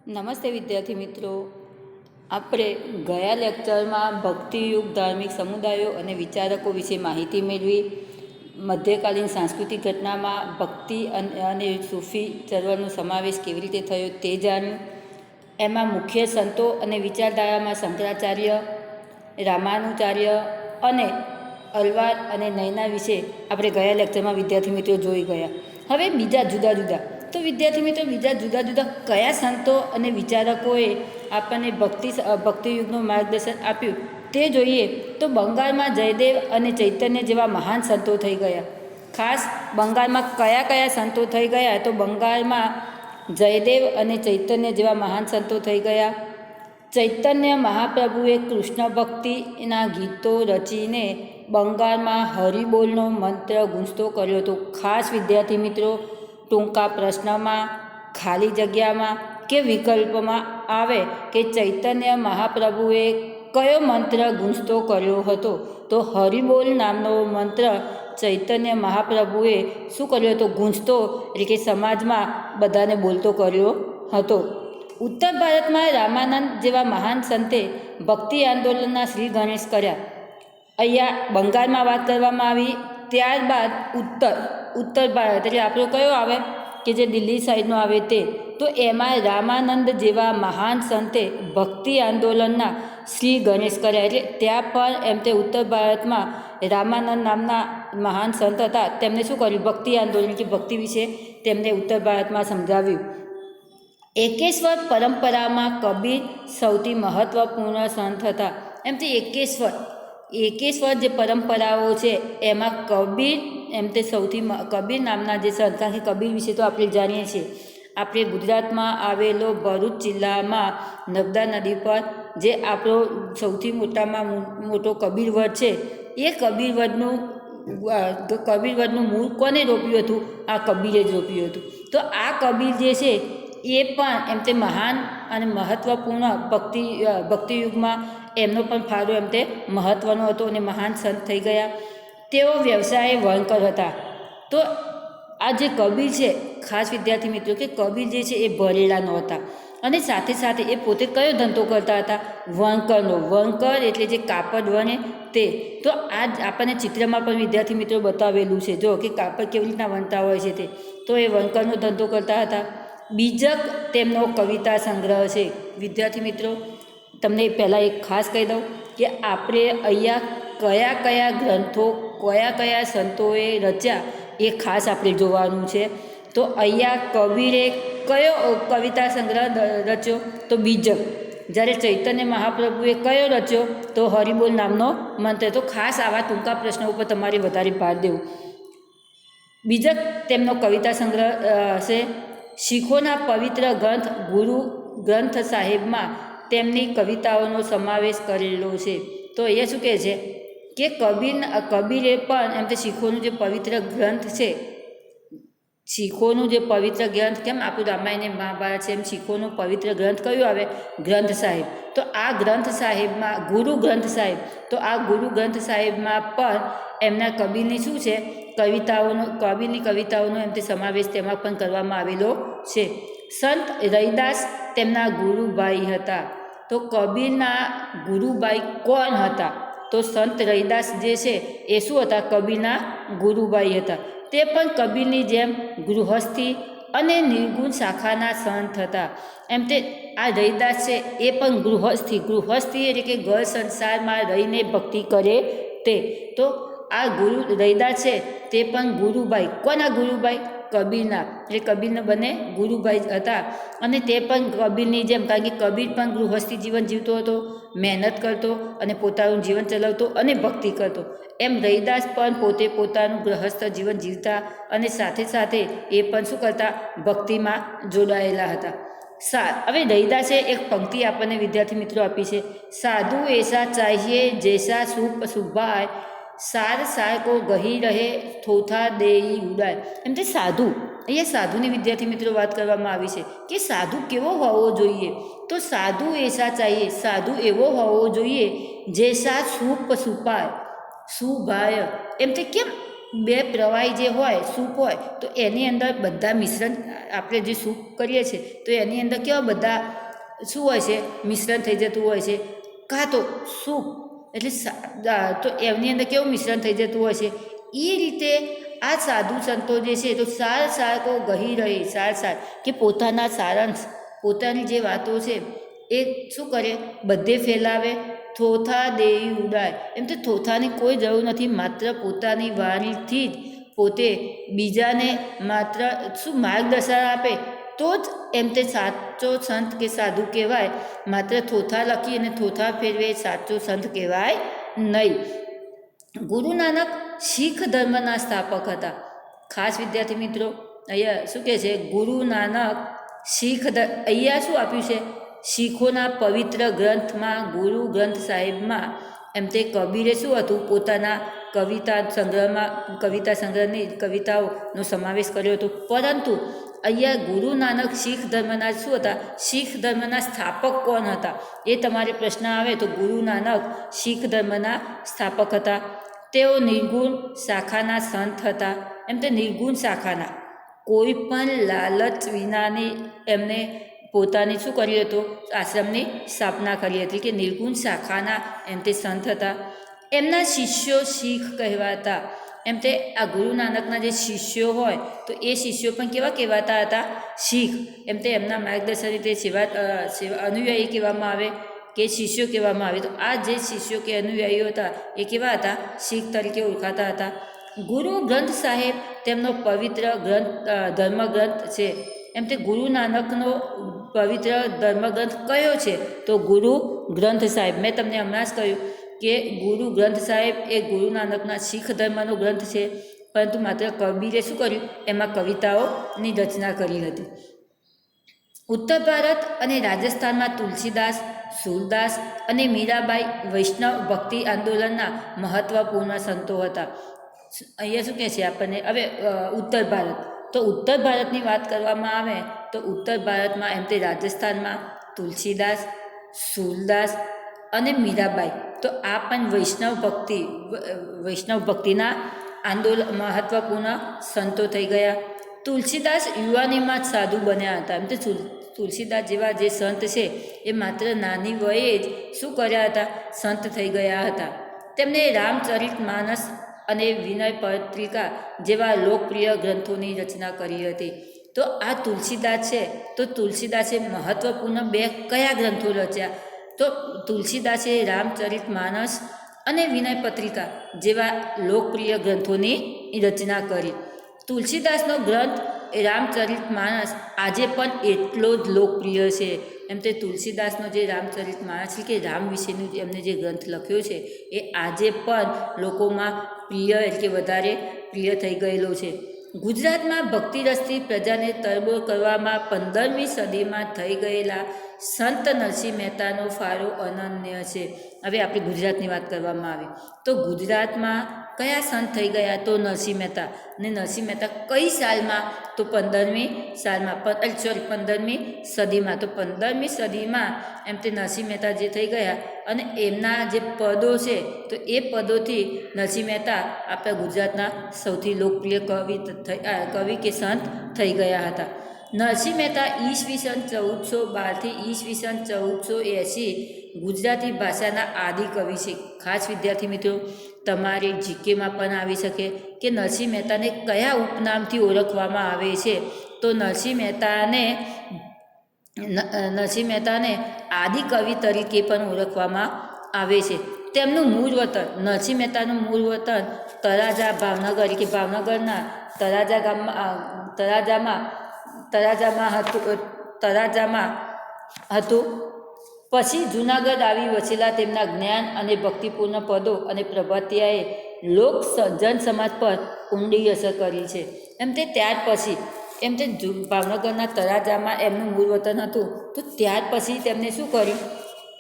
નમસ્તે વિદ્યાર્થી મિત્રો. આપણે ગયા લેક્ચરમાં ભક્તિયુગ ધાર્મિક સમુદાયો અને વિચારકો વિશે માહિતી મેળવી. મધ્યકાલીન સાંસ્કૃતિક ઘટનામાં ભક્તિ અને સૂફી ચળવળનો સમાવેશ કેવી રીતે થયો તે જાણ્યું. એમાં મુખ્ય સંતો અને વિચારધારામાં શંકરાચાર્ય, રામાનુચાર્ય અને અલવાર અને નૈના વિશે આપણે ગયા લેક્ચરમાં વિદ્યાર્થી મિત્રો જોઈ ગયા. હવે બીજા જુદા જુદા તો વિદ્યાર્થી મિત્રો બીજા જુદા જુદા કયા સંતો અને વિચારકોએ આપણને ભક્તિયુગનું માર્ગદર્શન આપ્યું તે જોઈએ. તો બંગાળમાં જયદેવ અને ચૈતન્ય જેવા મહાન સંતો થઈ ગયા. ખાસ બંગાળમાં કયા કયા સંતો થઈ ગયા? તો બંગાળમાં જયદેવ અને ચૈતન્ય જેવા મહાન સંતો થઈ ગયા. ચૈતન્ય મહાપ્રભુએ કૃષ્ણ ભક્તિના ગીતો રચીને બંગાળમાં હરિબોલનો મંત્ર ગૂંજતો કર્યો હતો. ખાસ વિદ્યાર્થી મિત્રો, ટૂંકા પ્રશ્નમાં ખાલી જગ્યામાં કે વિકલ્પમાં આવે કે ચૈતન્ય મહાપ્રભુએ કયો મંત્ર ગૂંજતો કર્યો હતો? તો હરિબોલ નામનો મંત્ર ચૈતન્ય મહાપ્રભુએ શું કર્યો હતો? ગૂંજતો, એટલે કે સમાજમાં બધાને બોલતો કર્યો હતો. ઉત્તર ભારતમાં રામાનંદ જેવા મહાન સંતે ભક્તિ આંદોલનના શ્રી ગણેશ કર્યા. અહીંયા બંગાળમાં વાત કરવામાં આવી. ત્યારબાદ ઉત્તર ભારત એટલે આપણો કયો આવે કે જે દિલ્હી સાઈડનો આવે તે, તો એમાં રામાનંદ જેવા મહાન સંતે ભક્તિ આંદોલનના શ્રી ગણેશ કર્યા. એટલે ત્યાં પણ એમ તે ઉત્તર ભારતમાં રામાનંદ નામના મહાન સંત હતા. તેમણે શું કર્યું? ભક્તિ આંદોલન કે ભક્તિ વિશે તેમને ઉત્તર ભારતમાં સમજાવ્યું. એકેશ્વર પરંપરામાં કબીર સૌથી મહત્ત્વપૂર્ણ સંત હતા. એમ તે એકેશ્વર જે પરંપરાઓ છે એમાં કબીર એમ તે કબીર નામના જે સંત, કારણ કે કબીર વિશે તો આપણે જાણીએ છીએ. આપણે ગુજરાતમાં આવેલો ભરૂચ જિલ્લામાં નર્મદા નદી પર જે આપણો સૌથી મોટો કબીરવડ છે, એ કબીરવડનું મૂળ કોને રોપ્યું હતું? આ કબીરે જ રોપ્યું હતું. તો આ કબીર જે છે એ પણ એમ તે મહાન અને મહત્ત્વપૂર્ણ ભક્તિયુગમાં એમનો પણ ફાળો એમ તે મહત્ત્વનો હતો અને મહાન સંત થઈ ગયા. તેઓ વ્યવસાયે વણકર હતા. તો આ જે કબીર છે, ખાસ વિદ્યાર્થી મિત્રો, કે કબીર જે છે એ ભરેલા નહોતા અને સાથે સાથે એ પોતે કયો ધંધો કરતા હતા? વણકરનો. વણકર એટલે જે કાપડ વણે તે. તો આ આપણને ચિત્રમાં પણ વિદ્યાર્થી મિત્રો બતાવેલું છે, જો કે કાપડ કેવી રીતના વણતા હોય છે તે. તો એ વણકરનો ધંધો કરતા હતા. બીજક તેમનો કવિતા સંગ્રહ છે. વિદ્યાર્થી મિત્રો, તમને પહેલાં એક ખાસ કહી દઉં કે આપણે અહીંયા કયા ગ્રંથો કયા સંતોએ રચ્યા એ ખાસ આપણે જોવાનું છે. તો અહીંયા કબીરે કયો કવિતા સંગ્રહ રચ્યો? તો બીજક. જ્યારે ચૈતન્ય મહાપ્રભુએ કયો રચ્યો? તો હરિબોલ નામનો મંત્ર. તો ખાસ આવા ટૂંકા પ્રશ્નો ઉપર તમારે વધારે ભાર દેવું. બીજક તેમનો કવિતા સંગ્રહ છે. શીખોના પવિત્ર ગ્રંથ ગુરુ ગ્રંથ સાહેબમાં તેમની કવિતાઓનો સમાવેશ કરેલો છે. તો અહીંયા શું કહે છે કે કબીરે પણ એમ તે શીખોનું જે પવિત્ર ગ્રંથ છે, શીખોનું જે પવિત્ર ગ્રંથ, કેમ આપણું રામાયણ અને મહાભારત છે, એમ શીખોનું પવિત્ર ગ્રંથ કયું આવે? ગ્રંથ સાહેબ. તો આ ગ્રંથ સાહેબમાં ગુરુ ગ્રંથ સાહેબ, તો આ ગુરુ ગ્રંથ સાહેબમાં પણ એમના કબીરની શું છે? કબીરની કવિતાઓનો એમ તે સમાવેશ તેમાં પણ કરવામાં આવેલો છે. સંત રૈદાસ તેમના ગુરુભાઈ હતા. તો કબીરના ગુરુભાઈ કોણ હતા? તો સંત રૈદાસ જે છે એ શું હતા? કબીરના ગુરુભાઈ હતા. તે પણ કબીરની જેમ ગૃહસ્થી અને નિર્ગુણ શાખાના સંત હતા. એમ તે આ રૈદાસ છે એ પણ ગૃહસ્થી એટલે કે ઘર સંસારમાં રહીને ભક્તિ કરે તે. તો આ રૈદાસ છે તે પણ ગુરુભાઈ, કોના ગુરુભાઈ? કબીરના. એટલે કબીરના બંને ગુરુભાઈ હતા. અને તે પણ કબીરની જેમ, કારણ કે કબીર પણ ગૃહસ્થી જીવન જીવતો હતો, મહેનત કરતો અને પોતાનું જીવન ચલાવતો અને ભક્તિ કરતો. એમ રૈદાસ પણ પોતે પોતાનું ગૃહસ્થ જીવન જીવતા અને સાથે સાથે એ પણ શું કરતા? ભક્તિમાં જોડાયેલા હતા. હવે રૈદાસે એક પંક્તિ આપણને વિદ્યાર્થી મિત્રો આપી છે. સાધુ એસા ચાહીએ જૈસા સુભાય, સાર કો ગહી રહે થોથા દેઈ ઉડાય. એમ તે સાધુ, અહીંયા સાધુની વિદ્યાર્થી મિત્રો વાત કરવામાં આવી છે કે સાધુ કેવો હોવો જોઈએ? તો સાધુ એસા ચાહીએ, સાધુ એવો હોવો જોઈએ જૈસા સુભાય. એમ તે કેમ બે પ્રવાહી જે હોય સૂપ હોય તો એની અંદર બધા મિશ્રણ આપણે જે સૂપ કરીએ છીએ તો એની અંદર કેવા બધા શું હોય છે મિશ્રણ થઈ જતું હોય છે, કાં તો સૂપ એટલે તો એની અંદર કેવું મિશ્રણ થઈ જતું હોય છે. એ રીતે આ સાધુ સંતો જે છે તો સાર કો ગહી રહી સાર કે પોતાના સારાંશ પોતાની જે વાતો છે એ શું કરે બધે ફેલાવે. થોથા દેવી ઉડાય એમ તો થોથાની કોઈ જરૂર નથી, માત્ર પોતાની વાણીથી જ પોતે બીજાને માત્ર શું માર્ગદર્શન આપે તો જ એમ તે સાચો સંત કે સાધુ કહેવાય. માત્ર થોથા લખી અને થોથા ફેરવે સાચો સંત કહેવાય નહીં. ગુરુ નાનક શીખ ધર્મના સ્થાપક હતા. ખાસ વિદ્યાર્થી મિત્રો અહીંયા શું કહે છે, ગુરુ નાનક શીખ અહીંયા શું આપ્યું છે, શીખોના પવિત્ર ગ્રંથમાં ગુરુ ગ્રંથ સાહેબમાં એમ તે કબીરે શું હતું પોતાના કવિતા સંગ્રહની કવિતાઓનો સમાવેશ કર્યો હતો. પરંતુ અહીંયા ગુરુ નાનક શીખ ધર્મના શું હતા, શીખ ધર્મના સ્થાપક કોણ હતા એ તમારે પ્રશ્ન આવે તો ગુરુ નાનક શીખ ધર્મના સ્થાપક હતા. તેઓ નિર્ગુણ શાખાના સંત હતા. એમ તે નિર્ગુણ શાખાના કોઈ પણ લાલચ વિનાની એમને પોતાની શું કર્યું હતું, આશ્રમની સ્થાપના કરી હતી કે નિર્ગુણ શાખાના એમ તે સંત હતા. એમના શિષ્યો શીખ કહેવાતા. એમ તે આ ગુરુ નાનકના જે શિષ્યો હોય તો એ શિષ્યો પણ કેવા કહેવાતા હતા, શીખ. એમ તે એમના માર્ગદર્શન રીતે સેવા અનુયાયી કહેવામાં આવે કે શિષ્યો કહેવામાં આવે. તો આ જે શિષ્યો કે અનુયાયીઓ હતા એ કેવા હતા, શીખ તરીકે ઓળખાતા હતા. ગુરુ ગ્રંથ સાહેબ તેમનો પવિત્ર ધર્મગ્રંથ છે. એમ તે ગુરુ નાનકનો પવિત્ર ધર્મગ્રંથ કયો છે તો ગુરુ ગ્રંથ સાહેબ. મેં તમને હમણાં જ કહ્યું કે ગુરુ ગ્રંથ સાહેબ એ ગુરુ નાનકના શીખ ધર્મનો ગ્રંથ છે, પરંતુ માત્ર કબીરે શું કર્યું, એમાં કવિતાઓની રચના કરી હતી. ઉત્તર ભારત અને રાજસ્થાનમાં તુલસીદાસ, સૂરદાસ અને મીરાબાઈ વૈષ્ણવ ભક્તિ આંદોલનના મહત્ત્વપૂર્ણ સંતો હતા. અહીંયા શું કહે છે આપણને હવે ઉત્તર ભારત, તો ઉત્તર ભારતની વાત કરવામાં આવે તો ઉત્તર ભારતમાં એમ તે રાજસ્થાનમાં તુલસીદાસ, સૂરદાસ અને મીરાબાઈ, તો આ પણ વૈષ્ણવ ભક્તિના મહત્ત્વપૂર્ણ સંતો થઈ ગયા. તુલસીદાસ યુવાનીમાં જ સાધુ બન્યા હતા. એમ તો તુલસીદાસ જેવા જે સંત છે એ માત્ર નાની વયે જ શું કર્યા હતા, સંત થઈ ગયા હતા. તેમણે રામચરિત માનસ અને વિનય પત્રિકા જેવા લોકપ્રિય ગ્રંથોની રચના કરી હતી. તો આ તુલસીદાસ છે તો તુલસીદાસે મહત્ત્વપૂર્ણ બે કયા ગ્રંથો રચ્યા, તો તુલસીદાસે રામચરિત માનસ અને વિનય પત્રિકા જેવા લોકપ્રિય ગ્રંથોની રચના કરી. તુલસીદાસનો ગ્રંથ રામચરિત માનસ આજે પણ એટલો જ લોકપ્રિય છે. એમ તે તુલસીદાસનો જે રામચરિત માનસ છે કે રામ વિશેનું એમને જે ગ્રંથ લખ્યો છે એ આજે પણ લોકોમાં પ્રિય એટલે વધારે પ્રિય થઈ ગયેલો છે. ગુજરાતમાં ભક્તિરસથી પ્રજાને તરબોળ કરવામાં 15મી સદીમાં થઈ ગયેલા સંત નરસિંહ મહેતાનો ફાળો અનન્ય છે. હવે આપણે ગુજરાતની વાત કરવામાં આવે તો ગુજરાતમાં કયા સંત થઈ ગયા તો નરસિંહ મહેતા. અને નરસિંહ મહેતા કઈ સાલમાં તો 15મી સદીમાં. તો 15મી સદીમાં એમ તે નરસિંહ મહેતા જે થઈ ગયા અને એમના જે પદો છે તો એ પદોથી નરસિંહ મહેતા આપણા ગુજરાતના સૌથી લોકપ્રિય કવિ કે સંત થઈ ગયા હતા. નરસિંહ મહેતા ઈસવીસન 1412થી ઈસવીસન 1480 ગુજરાતી ભાષાના આદિ કવિ છે. ખાસ વિદ્યાર્થી મિત્રો તમારે જીકેમાં પણ આવી શકે કે નરસિંહ મહેતાને કયા ઉપનામથી ઓળખવામાં આવે છે, તો નરસિંહ મહેતાને આદિ કવિ તરીકે પણ ઓળખવામાં આવે છે. તેમનું મૂળ વતન નરસિંહ મહેતાનું મૂળ વતન તળાજા ભાવનગર કે ભાવનગરના તળાજામાં હતું. પછી જૂનાગઢ આવી વસેલા તેમના જ્ઞાન અને ભક્તિપૂર્ણ પદો અને પ્રભાતિયાએ જનસમાજ પર ઊંડી અસર કરી છે. એમ તે ત્યાર પછી એમ તે ભાવનગરના તળાજામાં એમનું મૂળ વતન હતું. તો ત્યાર પછી તેમને શું કર્યું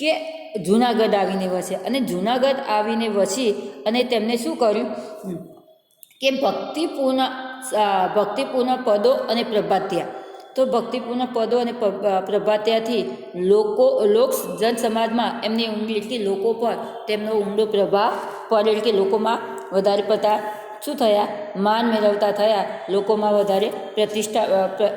કે જૂનાગઢ આવીને વસે અને જૂનાગઢ આવીને વસી અને તેમને શું કર્યું કે ભક્તિપૂર્ણ પદો અને પ્રભાતિયા. તો ભક્તિપૂર્ણ પદો અને પ્રભાતિયાથી જનસમાજમાં એમની ઊંડી એટલે લોકો પર તેમનો ઊંડો પ્રભાવ પડે, એટલે કે લોકોમાં વધારે પડતા શું થયા? માન મેળવતા થયા, લોકોમાં વધારે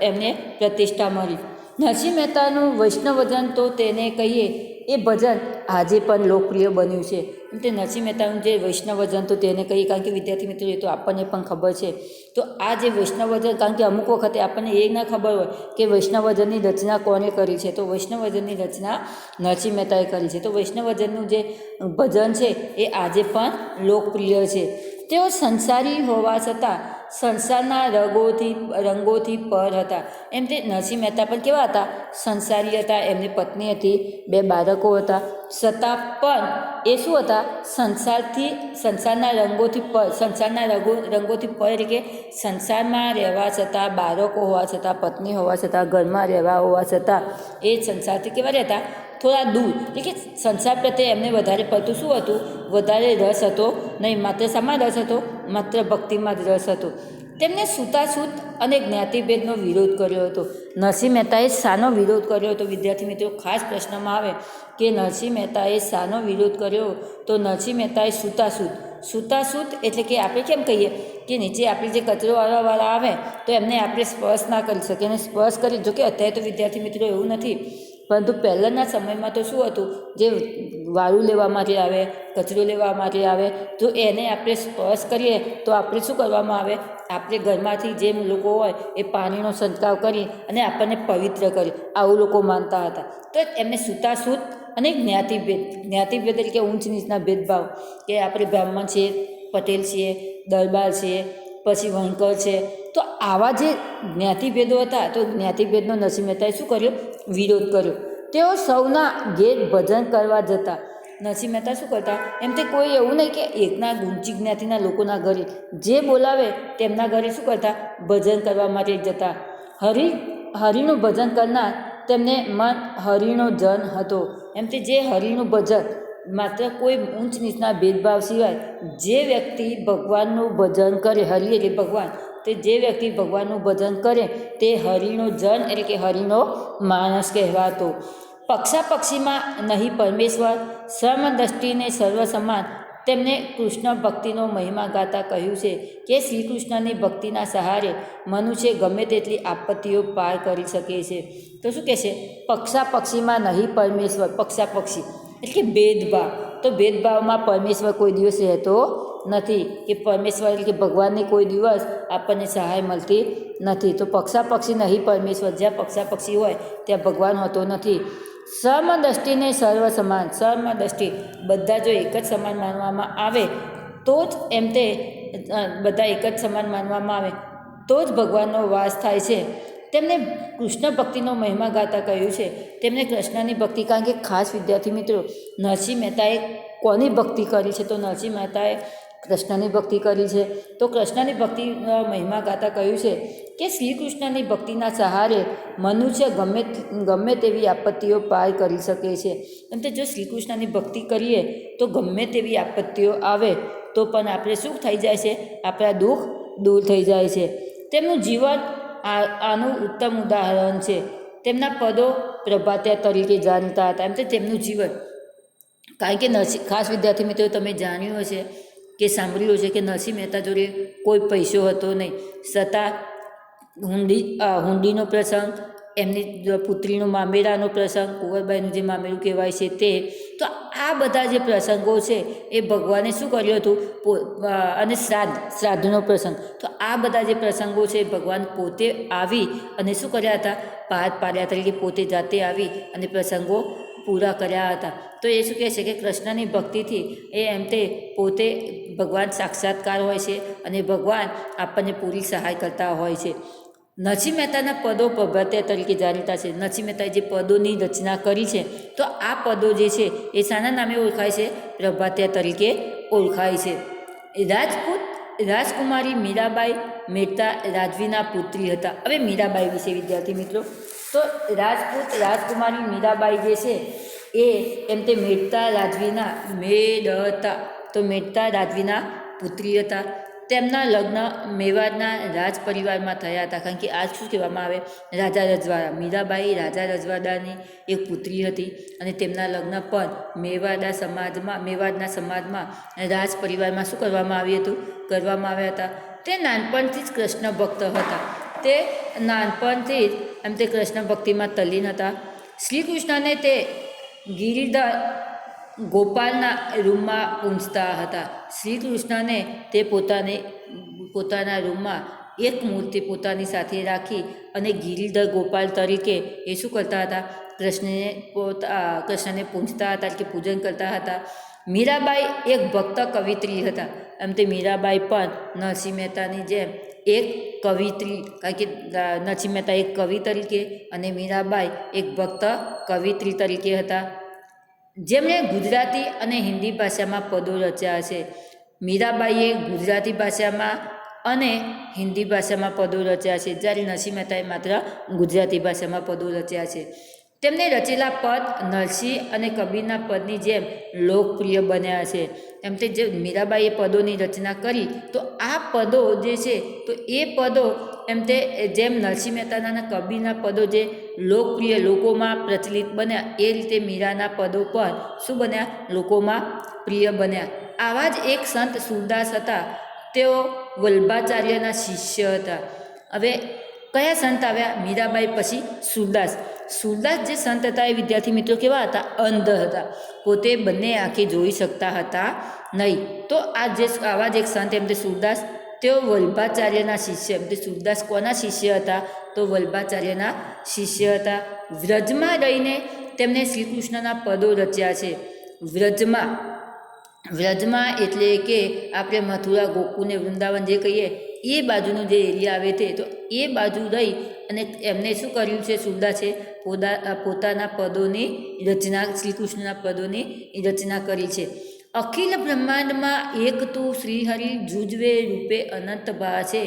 એમને પ્રતિષ્ઠા મળી. નરસિંહ મહેતાનું વૈષ્ણવજન તો તેને કહીએ એ ભજન આજે પણ લોકપ્રિય બન્યું છે. તે નરસિંહ મહેતાનું જે વૈષ્ણવજન તો તેને કહીએ, કારણ કે વિદ્યાર્થી મિત્રો એ તો આપણને પણ ખબર છે. તો આ જે વૈષ્ણવજન, કારણ કે અમુક વખતે આપણને એ ના ખબર હોય કે વૈષ્ણવજનની રચના કોને કરી છે, તો વૈષ્ણવજનની રચના નરસિંહ મહેતાએ કરી છે. તો વૈષ્ણવજનનું જે ભજન છે એ આજે પણ લોકપ્રિય છે. તેઓ સંસારી હોવા છતાં સંસારના રંગોથી પર હતા. એમ તે નરસિંહ મહેતા પણ કેવા હતા? સંસારી હતા. એમની પત્ની હતી, 2 બાળકો હતા, છતાં પણ એ શું હતા? સંસારના રંગોથી પર એટલે કે સંસારમાં રહેવા છતાં, બાળકો હોવા છતાં, પત્ની હોવા છતાં, ઘરમાં રહેવા હોવા છતાં એ સંસારથી કેવા રહેતા? થોડા દૂર. એટલે કે સંસાર પ્રત્યે એમને વધારે પડતું શું હતું? વધારે રસ હતો નહીં. માત્ર શામાં રસ હતો? માત્ર ભક્તિમાં જ રસ હતો. તેમને છૂતાછૂત અને જ્ઞાતિભેદનો વિરોધ કર્યો હતો. નરસિંહ મહેતાએ શાનો વિરોધ કર્યો હતો? વિદ્યાર્થી મિત્રો ખાસ પ્રશ્નમાં આવે કે નરસિંહ મહેતાએ શાનો વિરોધ કર્યો? તો નરસિંહ મહેતાએ છૂતાછૂત એટલે કે આપણે કેમ કહીએ કે નીચે આપણે જે કચરો વાળવાવાળા આવે તો એમને આપણે સ્પર્શ ના કરી શકીએ, અને સ્પર્શ કરી, જોકે અત્યારે તો વિદ્યાર્થી મિત્રો એવું નથી, પરંતુ પહેલાંના સમયમાં તો શું હતું? જે વાળું લેવા માટે આવે, કચરો લેવા માટે આવે, તો એને આપણે સ્પર્શ કરીએ તો આપણે શું કરવામાં આવે? આપણે ઘરમાંથી જે લોકો હોય એ પાણીનો છંટકાવ કરી અને આપણને પવિત્ર કરે, આવું લોકો માનતા હતા. તો એમને છૂતાછૂત અને જ્ઞાતિભેદ એટલે કે ઊંચ નીચના ભેદભાવ, કે આપણે બ્રાહ્મણ છીએ, પટેલ છીએ, દરબાર છીએ, પછી વણકર છે, તો આવા જે જ્ઞાતિભેદો હતા, તો જ્ઞાતિભેદનો નરસિંહ મહેતાએ શું કર્યો? વિરોધ કર્યો. તેઓ સૌના ઘેર ભજન કરવા જતા. નરસિંહ મહેતા શું કરતા? એમ તે કોઈ એવું નહીં કે એકના ઊંચી જ્ઞાતિના લોકોના ઘરે જે બોલાવે તેમના ઘરે શું કરતા? ભજન કરવા માટે જતા. હરિનું ભજન કરનાર તેમને મન હરિનો જન હતો. એમ તે જે હરિનું ભજન, માત્ર કોઈ ઊંચ નીચના ભેદભાવ સિવાય જે વ્યક્તિ ભગવાનનું ભજન કરે, હરિ એટલે ભગવાન, તે જે વ્યક્તિ ભગવાનનું ભજન કરે તે હરિનો જન એટલે કે હરિનો માણસ કહેવાતો. પક્ષાપક્ષીમાં નહીં પરમેશ્વર, સમદ્રષ્ટિને સર્વ સમાન. તેમને કૃષ્ણ ભક્તિનો મહિમા ગાતા કહ્યું છે કે શ્રી કૃષ્ણની ભક્તિના સહારે મનુષ્ય ગમે તેટલી આપત્તિઓ પાર કરી શકે છે. તો શું કહે છે? પક્ષાપક્ષીમાં નહીં પરમેશ્વર. પક્ષાપક્ષી એટલે કે ભેદભાવ. તો ભેદભાવમાં પરમેશ્વર કોઈ દિવસ રહેતો નથી, કે પરમેશ્વર એટલે કે ભગવાનની કોઈ દિવસ આપણને સહાય મળતી નથી. તો પક્ષાપક્ષી નહીં પરમેશ્વર. જ્યાં પક્ષાપક્ષી હોય ત્યાં ભગવાન હોતો નથી. સમદ્રષ્ટિને સર્વ સમાન. સમદ્રષ્ટિ બધા જો એક જ સમાન માનવામાં આવે તો જ એમ તે બધા એક જ સમાન માનવામાં આવે તો જ ભગવાનનો વાસ થાય છે. તેમને કૃષ્ણ ભક્તિનો મહિમા ગાતા કહ્યું છે. તેમને કૃષ્ણની ભક્તિ, કારણ કે ખાસ વિદ્યાર્થી મિત્રો, નરસિંહ મહેતાએ કોની ભક્તિ કરી છે? તો નરસિંહ મહેતાએ કૃષ્ણની ભક્તિ કરી છે. તો કૃષ્ણની ભક્તિનો મહિમા ગાતા કહ્યું છે કે શ્રી કૃષ્ણની ભક્તિના સહારે મનુષ્ય ગમે તેવી આપત્તિઓ પાર કરી શકે છે. એમ તો જો શ્રી કૃષ્ણની ભક્તિ કરીએ તો ગમે તેવી આપત્તિઓ આવે તો પણ આપણે શું થઈ જાય છે? આપણા દુઃખ દૂર થઈ જાય છે. તેમનું જીવન આનું ઉત્તમ ઉદાહરણ છે. તેમના પદો પ્રભાત્યા તરીકે જાણીતા હતા. એમ તો તેમનું જીવન, કારણ કે ખાસ વિદ્યાર્થી મિત્રો તમે જાણ્યું હશે કે સાંભળ્યું હશે કે નરસિંહ મહેતા જોડે કોઈ પૈસો હતો નહીં, છતાં હુંડીનો પ્રસંગ, એમની પુત્રીનો મામેરાનો પ્રસંગ, કુંવરબાઈનું જે મામેરું કહેવાય છે તે, તો આ બધા જે પ્રસંગો છે એ ભગવાને શું કર્યું હતું? અને શ્રાદ્ધનો પ્રસંગ, તો આ બધા જે પ્રસંગો છે ભગવાન પોતે આવી અને શું કર્યા હતા? પાર પાડ્યા તરીકે પોતે જાતે આવી અને પ્રસંગો પૂરા કર્યા હતા. તો એ શું કહે છે કે કૃષ્ણની ભક્તિથી એ એમ તે પોતે ભગવાન સાક્ષાત્કાર હોય છે અને ભગવાન આપણને પૂરી સહાય કરતા હોય છે. નરસિંહ મહેતાના પદો પ્રભાત્યા તરીકે જાણીતા છે. નરસિંહ મહેતાએ જે પદોની રચના કરી છે, તો આ પદો જે છે એ શાના નામે ઓળખાય છે? પ્રભાત્યા તરીકે ઓળખાય છે. રાજકુમારી મીરાબાઈ મહેતા રાજવીના પુત્રી હતા. હવે મીરાબાઈ વિશે વિદ્યાર્થી મિત્રો, તો રાજકુમારી મીરાબાઈ જે છે એ એમ તે મહેતા રાજવીના પુત્રી હતા. તેમના લગ્ન મેવાડના રાજ પરિવારમાં થયા હતા. કારણ કે આ શું કહેવામાં આવે, રાજા રજવાડા. મીરાબાઈ રાજા રજવાડાની એક પુત્રી હતી અને તેમના લગ્ન પણ મેવાડના સમાજમાં રાજ પરિવારમાં શું કરવામાં આવ્યું હતું, કરવામાં આવ્યા હતા. તે નાનપણથી જ કૃષ્ણ ભક્ત હતા. તે નાનપણથી જ તે કૃષ્ણ ભક્તિમાં તલ્લીન હતા. શ્રી કૃષ્ણને તે ગિરિધર ગોપાલના રૂમમાં પૂંજતા હતા. શ્રી કૃષ્ણને તે પોતાના રૂમમાં એક મૂર્તિ પોતાની સાથે રાખી અને ગિરિધર ગોપાલ તરીકે એ શું કરતા હતા, કૃષ્ણને પૂંજતા હતા કે પૂજન કરતા હતા. મીરાબાઈ એક ભક્ત કવિત્રી હતા. તે મીરાબાઈ પણ નરસિંહ મહેતાની જેમ એક કવિત્રી, કારણ કે નરસિંહ મહેતા એક કવિ તરીકે અને મીરાબાઈ એક ભક્ત કવિત્રી તરીકે હતા, જેમણે ગુજરાતી અને હિન્દી ભાષામાં પદો રચ્યા છે. મીરાબાઈએ ગુજરાતી ભાષામાં અને હિન્દી ભાષામાં પદો રચ્યા છે, જ્યારે નરસિંહ મહેતાએ માત્ર ગુજરાતી ભાષામાં પદો રચ્યા છે. તેમને રચેલા પદ નરસિંહ અને કબીરના પદની જેમ લોકપ્રિય બન્યા છે. તે જે મીરાબાઈએ પદોની રચના કરી, તો આ પદો જે છે તો એ પદો તે જેમ નરસિંહ મહેતાના કબીરના પદો જે લોકપ્રિય લોકોમાં પ્રચલિત બન્યા, એ રીતે મીરાના પદો પણ શું બન્યા, લોકોમાં પ્રિય બન્યા. આવા જ એક સંત સુરદાસ હતા. તેઓ વલ્ભાચાર્યના શિષ્ય હતા. હવે કયા સંત આવ્યા મીરાબાઈ પછી? સુરદાસ. સુરદાસ જે સંત હતા એ વિદ્યાર્થી મિત્રો કેવા હતા? અંધ હતા. પોતે બંને આંખે જોઈ શકતા હતા નહીં. તો આવા જ એક સંત તે સુરદાસ, તેઓ વલ્ભાચાર્યના શિષ્ય. સુરદાસ કોના શિષ્ય હતા? તો વલ્ભાચાર્યના શિષ્ય હતા. વ્રજમાં રહીને તેમને શ્રી કૃષ્ણના પદો રચ્યા છે. વ્રજમાં એટલે કે આપણે મથુરા, ગોકુળ ને વૃંદાવન જે કહીએ એ બાજુનું જે એરિયા આવે તે, તો એ બાજુ રહી અને એમને શું કર્યું છે? સુરદાસે પોતાના પદોની રચના, શ્રી કૃષ્ણના પદોની રચના કરી છે. અખિલ બ્રહ્માંડમાં એક તું શ્રીહરિ, જુજવે રૂપે અનંત ભાષે.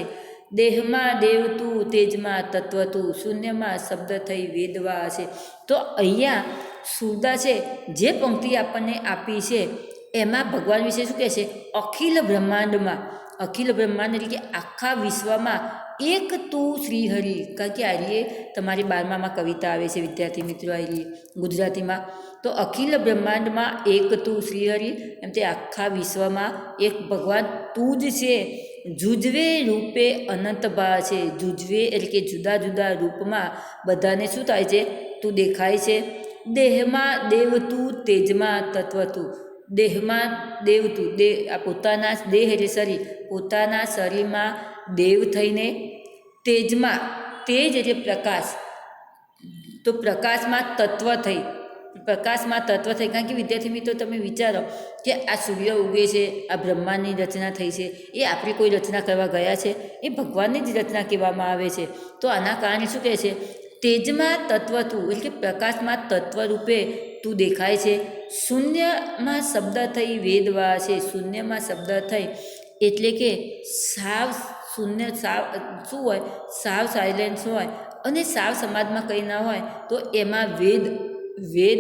દેહમાં દેવ તું, તેજમાં તત્વ તું, શૂન્યમાં શબ્દ થઈ વેદવા છે. તો અહીંયા સુરદાસે જે પંક્તિ આપણને આપી છે એમાં ભગવાન વિશે શું કહે છે? અખિલ બ્રહ્માંડમાં. અખિલ બ્રહ્માંડ એટલે કે આખા વિશ્વમાં એક તું શ્રીહરિ. કારણ કે આર્યે તમારી 12મામાં કવિતા આવે છે વિદ્યાર્થી મિત્રો, આર્યે ગુજરાતીમાં. તો અખિલ બ્રહ્માંડમાં એક તું શ્રીહરિ, તે આખા વિશ્વમાં એક ભગવાન તું જ છે. જુજવે રૂપે અનંત ભા છે. જુજવે એટલે કે જુદા જુદા રૂપમાં બધાને શું થાય છે? તું દેખાય છે. દેહમાં દેવ તું, તેજમાં તત્વ તું. દેહમાં દેવ તું, આ પોતાના દેહ એટલે શરીર, પોતાના શરીરમાં દેવ થઈને, તેજમાં, તેજ એટલે પ્રકાશ, તો પ્રકાશમાં તત્વ થઈ. કારણ કે વિદ્યાર્થી મિત્રો તમે વિચારો કે આ સૂર્ય ઉગે છે, આ બ્રહ્માંડની રચના થઈ છે, એ આપણી કોઈ રચના કરવા ગયા છે? એ ભગવાનની જ રચના કહેવામાં આવે છે. તો આના કારણે શું કહે છે? તેજમાં તત્વ તું એટલે કે પ્રકાશમાં તત્વ રૂપે તું દેખાય છે. શૂન્યમાં શબ્દ થઈ વેદવા છે. શૂન્યમાં શબ્દ થઈ એટલે કે સાવ શૂન્ય, સાવ શું હોય? સાવ સાયલેન્સ હોય અને સાવ સમાજમાં કંઈ ના હોય, તો એમાં વેદ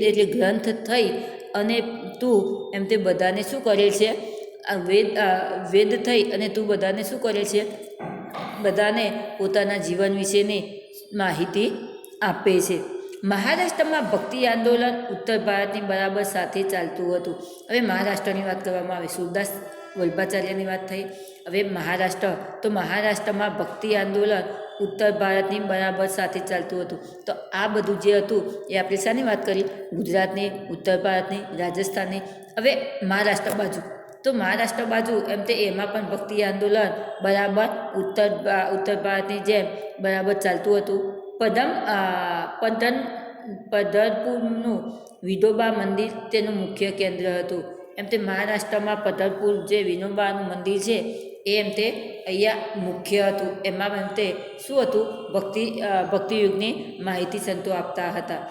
એટલે ગ્રંથ થઈ અને તું તે બધાને શું કરે છે? વેદ થઈ અને તું બધાને શું કરે છે? બધાને પોતાના જીવન વિશેની માહિતી આપે છે. મહારાષ્ટ્રમાં ભક્તિ આંદોલન ઉત્તર ભારતની બરાબર સાથે ચાલતું હતું. હવે મહારાષ્ટ્રની વાત કરવામાં આવે, સુરદાસ વલ્ભાચાર્યની વાત થઈ. હવે મહારાષ્ટ્રમાં ભક્તિ આંદોલન ઉત્તર ભારતની બરાબર સાથે ચાલતું હતું. તો આ બધું જે હતું એ આપણે શાની વાત કરી? ગુજરાતની, ઉત્તર ભારતની, રાજસ્થાનની. હવે મહારાષ્ટ્ર બાજુ એમાં પણ ભક્તિ આંદોલન બરાબર ઉત્તર ભારતની જેમ બરાબર ચાલતું હતું. પંઢરપુરનું વિઠોબા મંદિર તેનું મુખ્ય કેન્દ્ર હતું. મહારાષ્ટ્રમાં પંઢરપુર જે વિનોબાનું મંદિર છે એ અહીંયા મુખ્ય હતું. એમાં શું હતું? ભક્તિયુગની માહિતી સંતો આપતા હતા.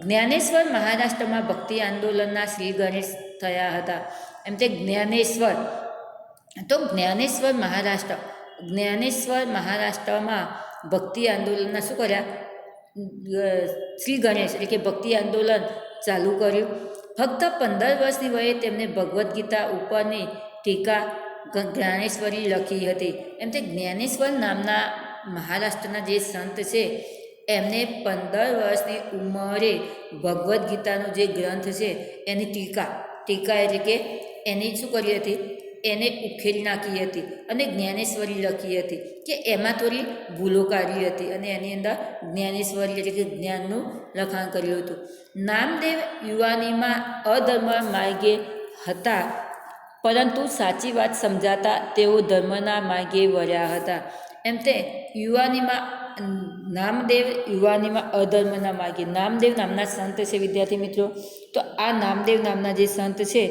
જ્ઞાનેશ્વર મહારાષ્ટ્રમાં ભક્તિ આંદોલનના શ્રી ગણેશ થયા હતા. જ્ઞાનેશ્વર મહારાષ્ટ્રમાં ભક્તિ આંદોલનના શું કર્યા? શ્રી ગણેશ એટલે કે ભક્તિ આંદોલન ચાલુ કર્યું. ફક્ત 15 વર્ષની વયે તેમને ભગવદ્ ગીતા ઉપરની ટીકા જ્ઞાનેશ્વરી લખી હતી. એમ તે જ્ઞાનેશ્વર નામના મહારાષ્ટ્રના જે સંત છે એમને 15 વર્ષની ઉંમરે ભગવદ્ ગીતાનો જે ગ્રંથ છે એની ટીકા એટલે કે એની શું કરી હતી, એને ઉખેડી નાખી હતી અને જ્ઞાનેશ્વરી લખી હતી કે એમાં થોડી ભૂલો કાઢી હતી અને એની અંદર જ્ઞાનેશ્વરી એટલે કે જ્ઞાનનું લખાણ કર્યું હતું. નામદેવ યુવાનીમાં અધર્મ માર્ગે હતા, પરંતુ સાચી વાત સમજાતા તેઓ ધર્મના માર્ગે વળ્યા હતા. એમ તે નામદેવ યુવાનીમાં અધર્મના માર્ગે, નામદેવ નામના સંત છે વિદ્યાર્થી મિત્રો. તો આ નામદેવ નામના જે સંત છે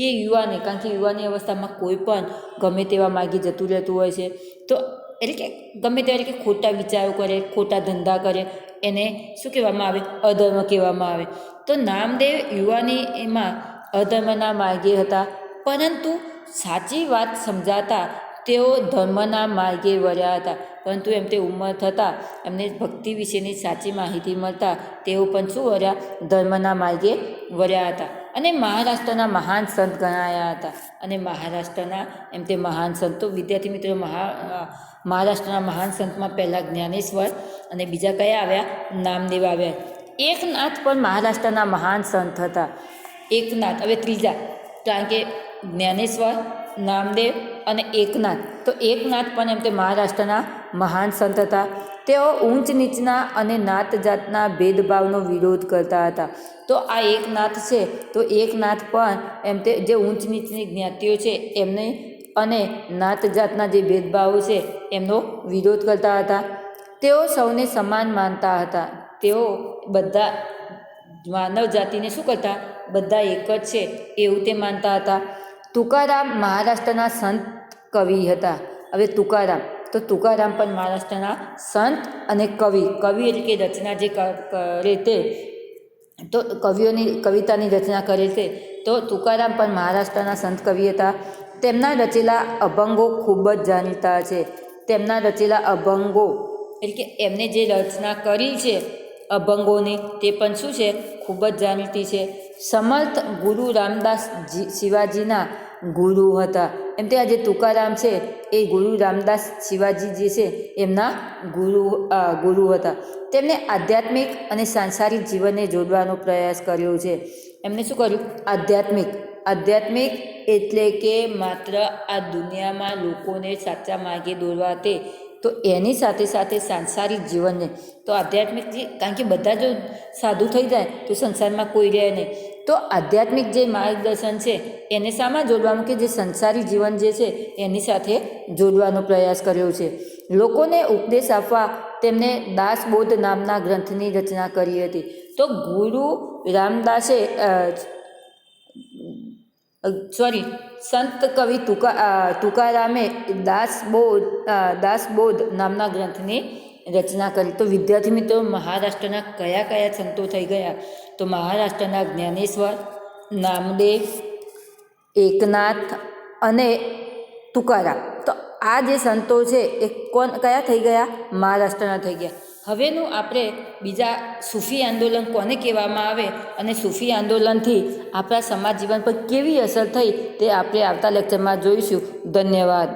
એ યુવાની, કારણ કે યુવાની અવસ્થામાં કોઈ પણ ગમે તેવા માર્ગે જતું રહેતું હોય છે. તો એટલે કે ગમે ત્યારે કે ખોટા વિચારો કરે, ખોટા ધંધા કરે, એને શું કહેવામાં આવે, અધર્મ કહેવામાં આવે. તો નામદેવ યુવાની એમાં અધર્મના માર્ગે હતા, પરંતુ સાચી વાત સમજાતા તેઓ ધર્મના માર્ગે વળ્યા હતા. પરંતુ એમ તે ઉંમર થતાં એમને ભક્તિ વિશેની સાચી માહિતી મળતા તેઓ પણ શું વળ્યા, ધર્મના માર્ગે વળ્યા હતા અને મહારાષ્ટ્રના મહાન સંત ગણાયા હતા. અને મહારાષ્ટ્રના એમ તે મહાન સંતો વિદ્યાર્થી મિત્રો, મહારાષ્ટ્રના મહાન સંતમાં પહેલાં જ્ઞાનેશ્વર અને બીજા કયા આવ્યા, નામદેવ આવ્યા. એકનાથ પણ મહારાષ્ટ્રના મહાન સંત હતા. એકનાથ, હવે ત્રીજા, કારણ કે જ્ઞાનેશ્વર, નામદેવ અને એકનાથ. તો એકનાથ પણ એમ તે મહારાષ્ટ્રના મહાન સંત હતા. તેઓ ઊંચ નીચના અને નાત જાતના ભેદભાવનો વિરોધ કરતા હતા. તો આ એકનાથ છે, તો એકનાથ પણ એમ તે જે ઊંચ નીચની જ્ઞાતિઓ છે એમને અને નાત જાતના જે ભેદભાવો છે એમનો વિરોધ કરતા હતા. તેઓ સૌને સમાન માનતા હતા. તેઓ બધા માનવ જાતિને શું કરતા, બધા એક જ છે એવું તે માનતા હતા. તુકારામ મહારાષ્ટ્રના સંત કવિ હતા. હવે તુકારામ, તો તુકારામ પણ મહારાષ્ટ્રના સંત અને કવિ એટલે કે રચના જે કરે તે, તો કવિઓની કવિતાની રચના કરે છે. તો તુકારામ પણ મહારાષ્ટ્રના સંત કવિ હતા. તેમના રચેલા અભંગો ખૂબ જ જાણીતા છે. તેમના રચેલા અભંગો એટલે કે એમને જે રચના કરી છે અભંગોની, તે પણ શું છે, ખૂબ જ જાણીતી છે. સમર્થ ગુરુ રામદાસ શિવાજીના ગુરુ હતા. એમ તે આ જે તુકારામ છે એ ગુરુ રામદાસ શિવાજી જે છે એમના ગુરુ હતા. તેમણે આધ્યાત્મિક અને સાંસારિક જીવનને જોડવાનો પ્રયાસ કર્યો છે. એમને શું કર્યું, આધ્યાત્મિક એટલે કે માત્ર આ દુનિયામાં લોકોને સાચા માર્ગે દોરવા તે, તો એની સાથે સાથે સાંસારિક જીવનને, તો આધ્યાત્મિક, કારણ કે બધા જો સાધુ થઈ જાય તો સંસારમાં કોઈ રહે નહીં. તો આધ્યાત્મિક જે માર્ગદર્શન છે એને શામાં જોડવાનું, કે જે સંસારી જીવન જે છે એની સાથે જોડવાનો પ્રયાસ કર્યો છે. લોકોને ઉપદેશ આપવા તેમને દાસબોધ નામના ગ્રંથની રચના કરી હતી. તો ગુરુ રામદાસે સંત કવિ તુકારામે દાસબોધ નામના ગ્રંથની રચના કરી. તો વિદ્યાર્થી મિત્રો, મહારાષ્ટ્રના કયા કયા સંતો થઈ ગયા, તો મહારાષ્ટ્રના જ્ઞાનેશ્વર, નામદેવ, એકનાથ અને તુકારામ. તો આ જે સંતો છે એ કયા થઈ ગયા, મહારાષ્ટ્રના થઈ ગયા. હવેનું આપણે બીજા સૂફી આંદોલન કોને કહેવામાં આવે અને સૂફી આંદોલનથી આપણા સમાજ જીવન પર કેવી અસર થઈ તે આપણે આવતા લેક્ચરમાં જોઈશું. ધન્યવાદ.